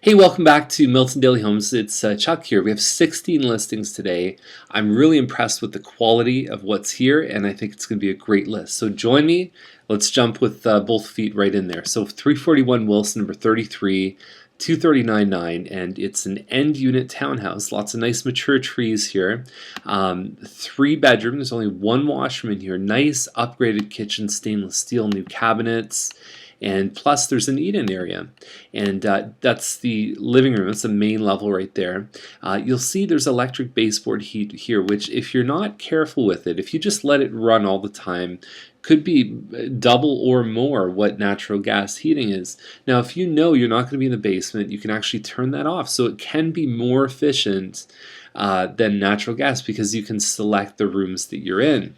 Hey, welcome back to Milton Daily Homes. It's Chuck here. We have 16 listings today. I'm really impressed with the quality of what's here, and I think it's going to be a great list. So join me. Let's jump with both feet right in there. So 341 Wilson, number 33, 239.9, and it's an end unit townhouse. Lots of nice mature trees here. 3 bedroom. There's only one washroom in here. Nice upgraded kitchen, stainless steel, new cabinets. And plus there's an eat-in area, and that's the living room. That's the main level right there. You'll see there's electric baseboard heat here, which if you're not careful with it, if you just let it run all the time, could be double or more what natural gas heating is. Now if you know you're not going to be in the basement, you can actually turn that off, so it can be more efficient than natural gas because you can select the rooms that you're in.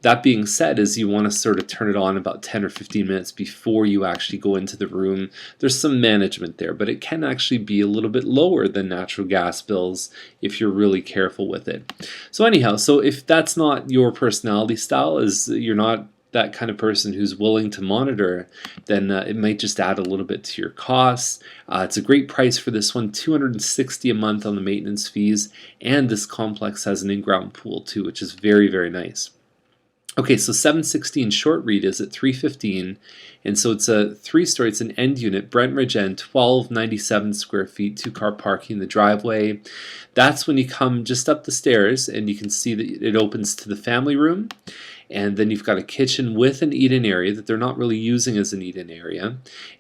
That being said, is you want to sort of turn it on about 10 or 15 minutes before you actually go into the room. There's some management there, but it can actually be a little bit lower than natural gas bills if you're really careful with it. So anyhow, so if that's not your personality style, is you're not that kind of person who's willing to monitor, then it might just add a little bit to your costs. It's a great price for this one, $260 a month on the maintenance fees, and this complex has an in-ground pool too, which is very, very nice. Okay, so 716 short read is at 315, and so it's a 3-story. It's an end unit, Brentridge End, 1297 square feet, 2-car parking in the driveway. That's when you come just up the stairs, and you can see that it opens to the family room, and then you've got a kitchen with an eat-in area that they're not really using as an eat-in area,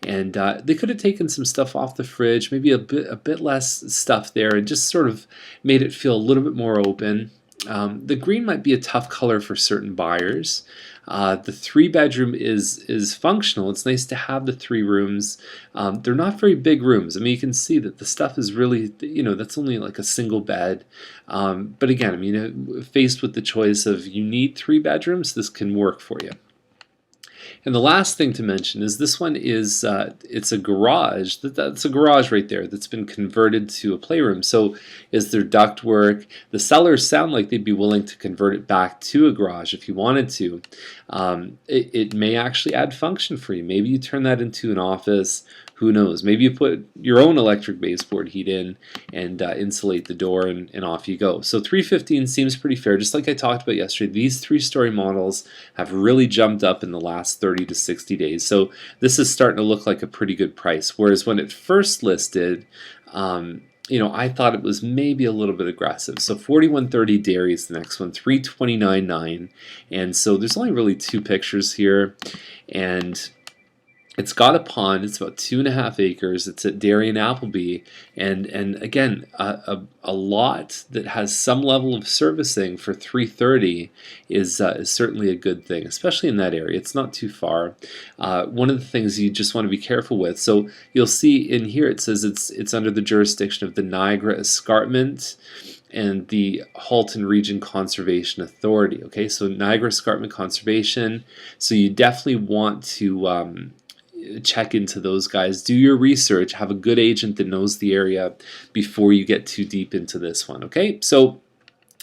and they could have taken some stuff off the fridge, maybe a bit less stuff there, and just sort of made it feel a little bit more open. The green might be a tough color for certain buyers. The 3-bedroom is functional. It's nice to have the 3 rooms. They're not very big rooms. I mean, you can see that the stuff is really, that's only like a single bed. But again, I mean, faced with the choice of you need 3 bedrooms, this can work for you. And the last thing to mention is this one is it's a garage. That's a garage right there that's been converted to a playroom. So is there ductwork? The sellers sound like they'd be willing to convert it back to a garage if you wanted to. It may actually add function for you. Maybe you turn that into an office. Who knows? Maybe you put your own electric baseboard heat in and insulate the door, and off you go. So 315 seems pretty fair. Just like I talked about yesterday, these 3-story models have really jumped up in the last 30 to 60 days. So this is starting to look like a pretty good price. Whereas when it first listed, I thought it was maybe a little bit aggressive. So 4130 Dairy is the next one, 329.9, and so there's only really 2 pictures here, and it's got a pond. It's about 2.5 acres. It's at Dairy and Appleby, and again, a lot that has some level of servicing for 330 is certainly a good thing, especially in that area. It's not too far. One of the things you just want to be careful with. So you'll see in here it says it's under the jurisdiction of the Niagara Escarpment and the Halton Region Conservation Authority. Okay, so Niagara Escarpment Conservation. So you definitely want to check into those guys. Do your research. Have a good agent that knows the area before you get too deep into this one. Okay, so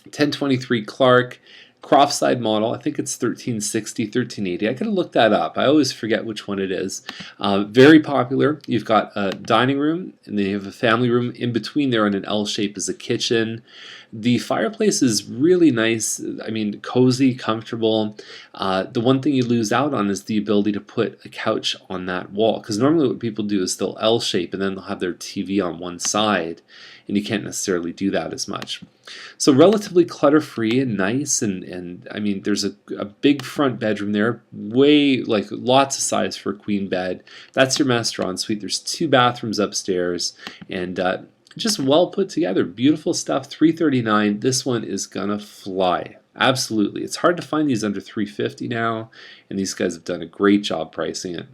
1023 Clarkcroft side model. I think it's 1360, 1380. I gotta look that up. I always forget which one it is. Very popular. You've got a dining room, and then you have a family room. In between there on an L shape is a kitchen. The fireplace is really nice. I mean, cozy, comfortable. The one thing you lose out on is the ability to put a couch on that wall, because normally what people do is they'll L shape and then they'll have their TV on one side, and you can't necessarily do that as much. So relatively clutter-free and nice, and I mean, there's a big front bedroom there, way, like, lots of size for a queen bed. That's your master ensuite. There's 2 bathrooms upstairs, and just well put together. Beautiful stuff. 339. This one is gonna fly. Absolutely. It's hard to find these under 350 now, and these guys have done a great job pricing it.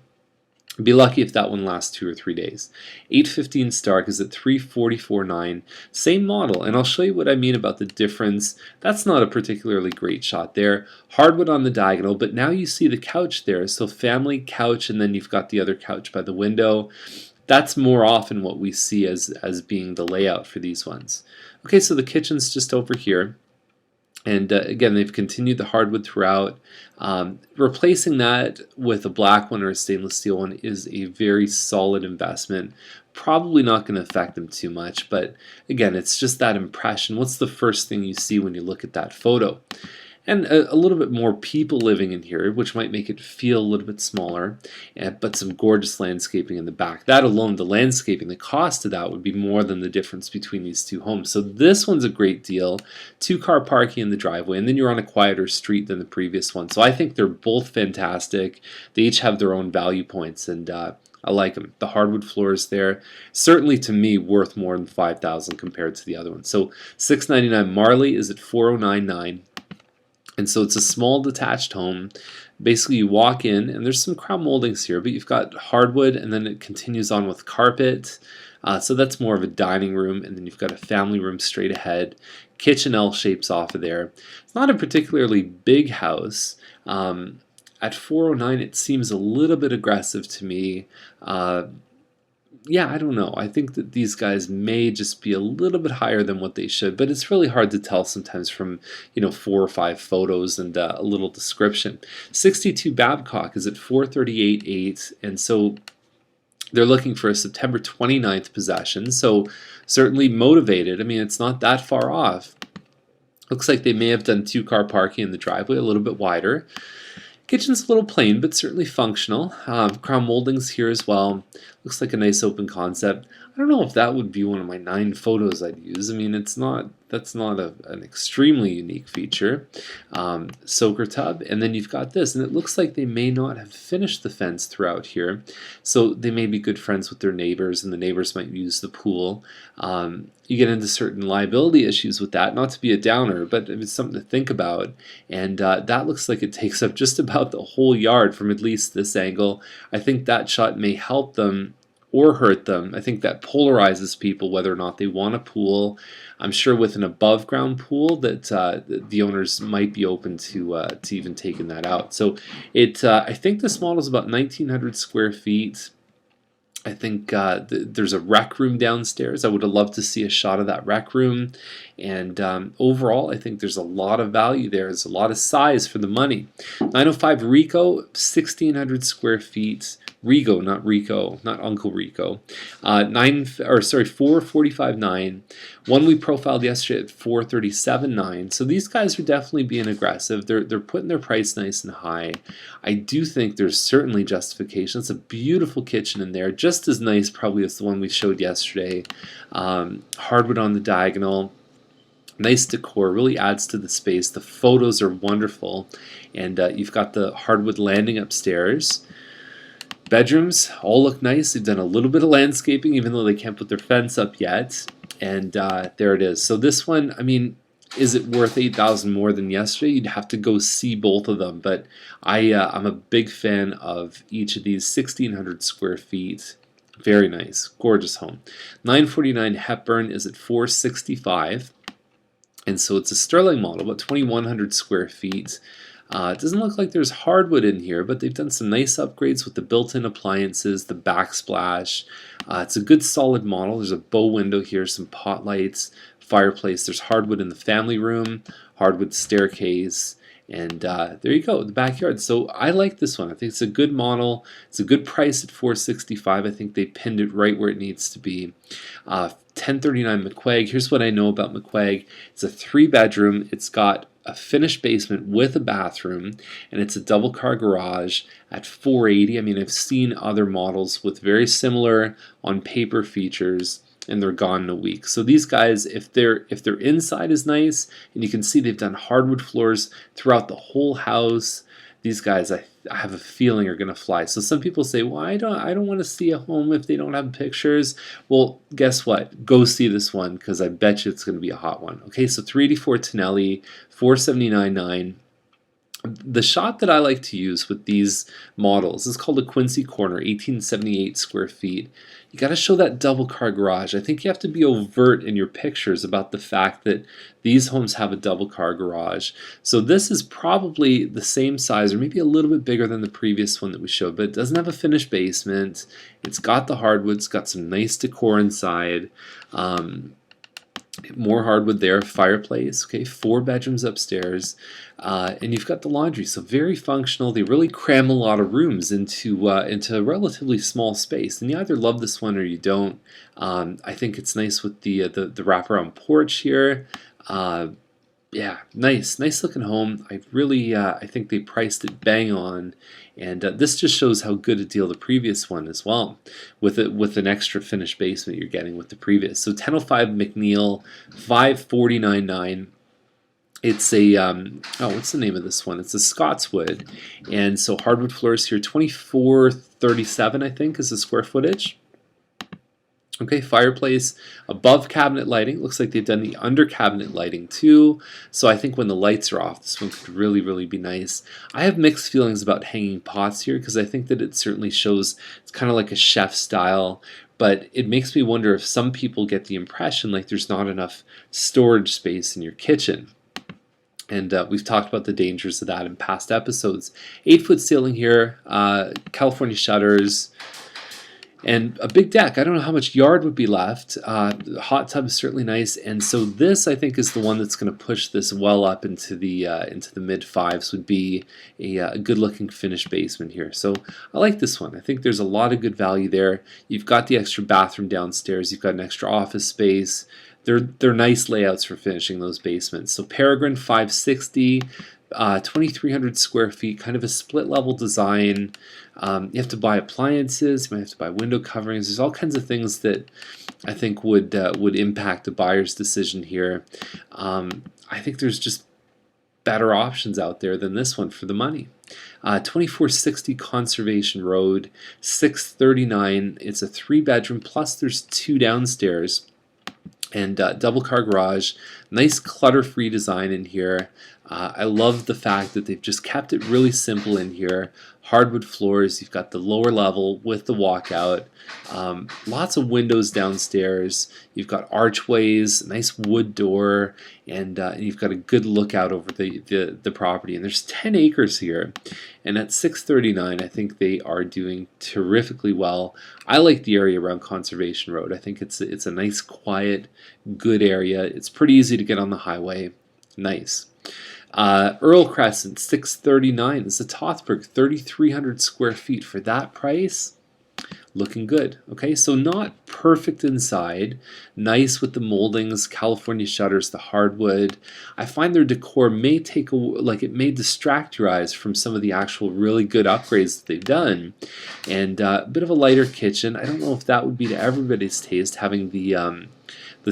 Be lucky if that one lasts 2 or 3 days. 815 Stark is at 344.9. Same model, and I'll show you what I mean about the difference. That's not a particularly great shot there. Hardwood on the diagonal, but now you see the couch there. So family couch, and then you've got the other couch by the window. That's more often what we see as being the layout for these ones. Okay, so the kitchen's just over here. And again, they've continued the hardwood throughout. Replacing that with a black one or a stainless steel one is a very solid investment. probably not going to affect them too much, but again, it's just that impression. What's the first thing you see when you look at that photo? And a little bit more people living in here, which might make it feel a little bit smaller, but some gorgeous landscaping in the back. That alone, the landscaping, the cost of that would be more than the difference between these two homes. So this one's a great deal. 2-car parking in the driveway, and then you're on a quieter street than the previous one. So I think they're both fantastic. They each have their own value points, and I like them. The hardwood floors there, certainly to me, worth more than $5,000 compared to the other one. So $699. Marley is at $4,099. And so it's a small detached home. Basically, you walk in, and there's some crown moldings here, but you've got hardwood, and then it continues on with carpet. So that's more of a dining room, and then you've got a family room straight ahead. Kitchen L shapes off of there. It's not a particularly big house. At $409, it seems a little bit aggressive to me. Yeah, I don't know. I think that these guys may just be a little bit higher than what they should, but it's really hard to tell sometimes from 4 or 5 photos and a little description. 62 Babcock is at $438.8, and so they're looking for a September 29th possession. So certainly motivated. I mean, it's not that far off. Looks like they may have done 2-car parking in the driveway, a little bit wider. Kitchen's a little plain, but certainly functional. Crown moldings here as well. Looks like a nice open concept. I don't know if that would be one of my 9 photos I'd use. I mean, that's not an extremely unique feature. Soaker tub, and then you've got this, and it looks like they may not have finished the fence throughout here, so they may be good friends with their neighbors, and the neighbors might use the pool. You get into certain liability issues with that, not to be a downer, but it's something to think about, and that looks like it takes up just about the whole yard from at least this angle. I think that shot may help them or hurt them. I think that polarizes people whether or not they want a pool. I'm sure with an above ground pool that the owners might be open to even taking that out. So I think this model is about 1,900 square feet. I think there's a rec room downstairs. I would have loved to see a shot of that rec room. And overall, I think there's a lot of value there. There's a lot of size for the money. 905 Rico, 1,600 square feet. Rico, not Rico, not Uncle Rico. 445.9. One we profiled yesterday at 437.9. So these guys are definitely being aggressive. They're putting their price nice and high. I do think there's certainly justification. It's a beautiful kitchen in there, just as nice probably as the one we showed yesterday. Hardwood on the diagonal. Nice decor, really adds to the space. The photos are wonderful, and you've got the hardwood landing upstairs. Bedrooms all look nice. They've done a little bit of landscaping, even though they can't put their fence up yet. And there it is. So this one, I mean, is it worth $8,000 more than yesterday? You'd have to go see both of them. But I'm a big fan of each of these. 1,600 square feet. Very nice. Gorgeous home. 949 Hepburn is at $465. And so it's a Sterling model, about 2,100 square feet. It doesn't look like there's hardwood in here, but they've done some nice upgrades with the built-in appliances, the backsplash. It's a good solid model. There's a bow window here, some pot lights, fireplace. There's hardwood in the family room, hardwood staircase, and there you go, the backyard. So I like this one. I think it's a good model. It's a good price at $465. I think they pinned it right where it needs to be. 1039 McQuaig. Here's what I know about McQuaig. It's a 3-bedroom. It's got a finished basement with a bathroom, and it's a double-car garage at $480. I mean, I've seen other models with very similar on paper features, and they're gone in a week. So these guys, if their inside is nice, and you can see they've done hardwood floors throughout the whole house, these guys I have a feeling are going to fly. So some people say, well, I don't want to see a home if they don't have pictures. Well, guess what? Go see this one, because I bet you it's going to be a hot one. Okay, so 384 Tonelli, 479.9. The shot that I like to use with these models is called a Quincy Corner, 1878 square feet. You got to show that double car garage. I think you have to be overt in your pictures about the fact that these homes have a double car garage. So this is probably the same size, or maybe a little bit bigger than the previous one that we showed, but it doesn't have a finished basement. It's got the hardwood. It's got some nice decor inside. More hardwood there, fireplace, okay, 4 bedrooms upstairs, and you've got the laundry, so very functional. They really cram a lot of rooms into a relatively small space, and you either love this one or you don't. I think it's nice with the wraparound porch here. Uh, yeah, nice looking home. I think they priced it bang on, and this just shows how good a deal the previous one as well, with an extra finished basement you're getting with the previous. So 1005 Mcneil, 549.9. It's a what's the name of this one? It's a Scotswood, and so hardwood floors here, 2437 I think is the square footage. Okay, fireplace, above cabinet lighting. Looks like they've done the under cabinet lighting too. So I think when the lights are off, this one could really be nice. I have mixed feelings about hanging pots here because I think that it certainly shows it's kind of like a chef style, but it makes me wonder if some people get the impression like there's not enough storage space in your kitchen. And we've talked about the dangers of that in past episodes. 8-foot ceiling here, California shutters, and a big deck. I don't know how much yard would be left. The hot tub is certainly nice, and so this I think is the one that's going to push this well up into the mid fives. Would be a good-looking finished basement here. So I like this one. I think there's a lot of good value there. You've got the extra bathroom downstairs. You've got an extra office space. They're nice layouts for finishing those basements. So Peregrine 560. 2,300 square feet, kind of a split level design. You have to buy appliances, you might have to buy window coverings. There's all kinds of things that I think would impact a buyer's decision here. I think there's just better options out there than this one for the money. 2460 Conservation Road, 639. It's a 3-bedroom, plus there's 2 downstairs, and double car garage. Nice clutter-free design in here. I love the fact that they've just kept it really simple in here. Hardwood floors, you've got the lower level with the walkout. Lots of windows downstairs. You've got archways, nice wood door, and you've got a good lookout over the property. And there's 10 acres here. And at 639, I think they are doing terrifically well. I like the area around Conservation Road. I think it's a nice, quiet, good area. It's pretty easy to get on the highway. Nice. Earl Crescent, 639. This is a Tothberg, 3,300 square feet. For that price, looking good. Okay, so not perfect inside. Nice with the moldings, California shutters, the hardwood. I find their decor may it may distract your eyes from some of the actual really good upgrades that they've done. And a bit of a lighter kitchen. I don't know if that would be to everybody's taste, having the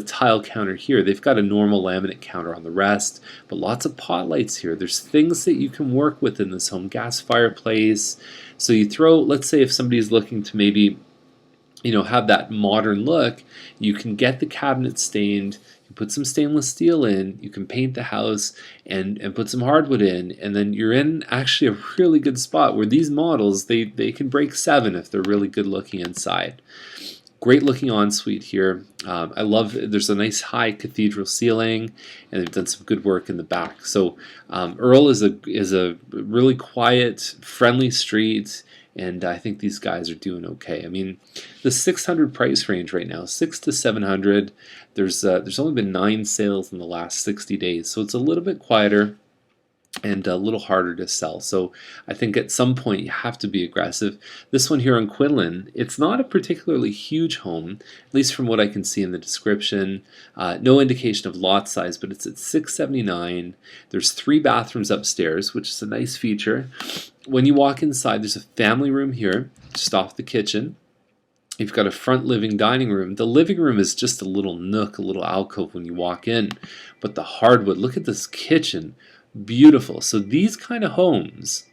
tile counter here. They've got a normal laminate counter on the rest, but lots of pot lights here. There's things that you can work with in this home. Gas fireplace. So you throw, let's say if somebody's looking to maybe, have that modern look, you can get the cabinet stained, you put some stainless steel in, you can paint the house and put some hardwood in, and then you're in actually a really good spot where these models, they can break 7 if they're really good looking inside. Great looking ensuite here. I love there's a nice high cathedral ceiling, and they've done some good work in the back. So Earl is a really quiet, friendly street, and I think these guys are doing okay. I mean, the 600 price range right now, 6 to 700. There's only been 9 sales in the last 60 days, so it's a little bit quieter and a little harder to sell. So I think at some point you have to be aggressive. This one here on Quinlan, it's not a particularly huge home, at least from what I can see in the description. No indication of lot size, but it's at 679. There's 3 bathrooms upstairs, which is a nice feature. When you walk inside, there's a family room here, just off the kitchen. You've got a front living dining room. The living room is just a little nook, a little alcove when you walk in. But the hardwood, look at this kitchen. Beautiful. So these kind of homes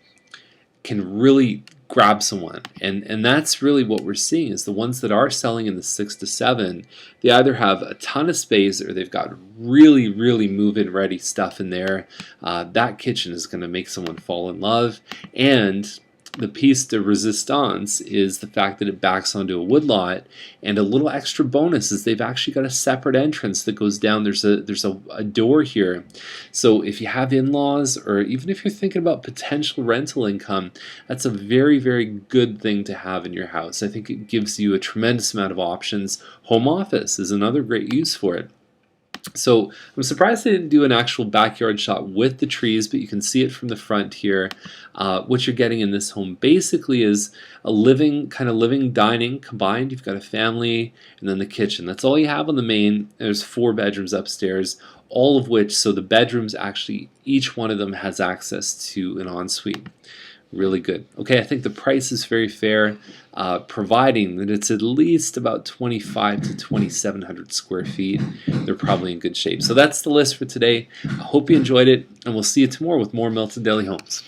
can really grab someone, and that's really what we're seeing is the ones that are selling in the 6 to 7. They either have a ton of space or they've got really move-in ready stuff in there. That kitchen is going to make someone fall in love, and the piece de resistance is the fact that it backs onto a woodlot, and a little extra bonus is they've actually got a separate entrance that goes down. There's a door here, so if you have in-laws or even if you're thinking about potential rental income, that's a very good thing to have in your house. I think it gives you a tremendous amount of options. Home office is another great use for it. So I'm surprised they didn't do an actual backyard shot with the trees, but you can see it from the front here. What you're getting in this home basically is a living dining combined. You've got a family and then the kitchen. That's all you have on the main. There's 4 bedrooms upstairs, all of which, so the bedrooms actually, each one of them has access to an ensuite. Really good. Okay, I think the price is very fair, providing that it's at least about 25 to 2,700 square feet. They're probably in good shape. So that's the list for today. I hope you enjoyed it, and we'll see you tomorrow with more Milton Daily Homes.